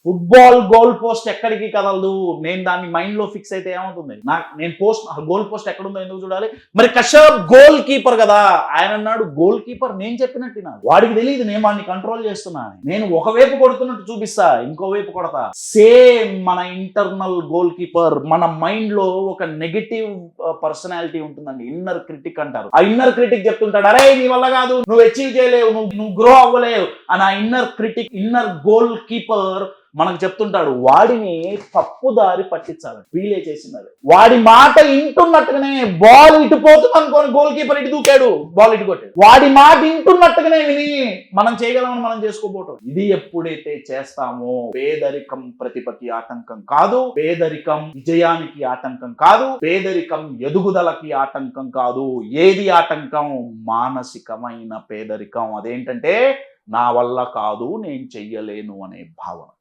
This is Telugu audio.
ఫుట్బాల్ గోల్ పోస్ట్ ఎక్కడికి కదలదు. నేను దాన్ని మైండ్ లో ఫిక్స్ అయితే ఏమవుతుంది, నేను గోల్ పోస్ట్ ఎక్కడుందో ఎందుకు చూడాలి? మరి కశ్యప్ గోల్ కీపర్ కదా, ఆయన అన్నాడు గోల్ కీపర్ నేను చెప్పినట్టు నాకు, వాడికి తెలియదు నేను వాడిని కంట్రోల్ చేస్తున్నా. నేను ఒకవైపు కొడుతున్నట్టు చూపిస్తా, ఇంకోవైపు కొడతా. సేమ్ మన ఇంటర్నల్ గోల్ కీపర్, మన మైండ్ లో ఒక నెగటివ్ పర్సనాలిటీ ఉంటుందండి, ఇన్నర్ క్రిటిక్ అంటారు. ఆ ఇన్నర్ క్రిటిక్ చెప్తుంటాడు, అరే నీ వల్ల కాదు, నువ్వు అచీవ్ చేయలేవు, నువ్వు గ్రో అవ్వలేవు అని. ఆ inner critic, inner goal keeper మనకు చెప్తుంటాడు. వాడిని తప్పుదారి పట్టించాలి, వీలే చేసినది. వాడి మాట ఇంటున్నట్టుగానే బాల్ ఇటు పోతుంది అనుకోని గోల్ కీపర్ ఇటు దూకాడు, బాల్ ఇటు కొట్టాడు. వాడి మాట ఇంటున్నట్టుగానే విని మనం చేయగలమని మనం చేసుకోబోతాం. ఇది ఎప్పుడైతే చేస్తామో పేదరికం ప్రతిపత్తి ఆటంకం కాదు, పేదరికం విజయానికి ఆటంకం కాదు, పేదరికం ఎదుగుదలకి ఆటంకం కాదు. ఏది ఆటంకం? మానసికమైన పేదరికం. అదేంటంటే నా వల్ల కాదు, నేను చెయ్యలేను అనే భావన.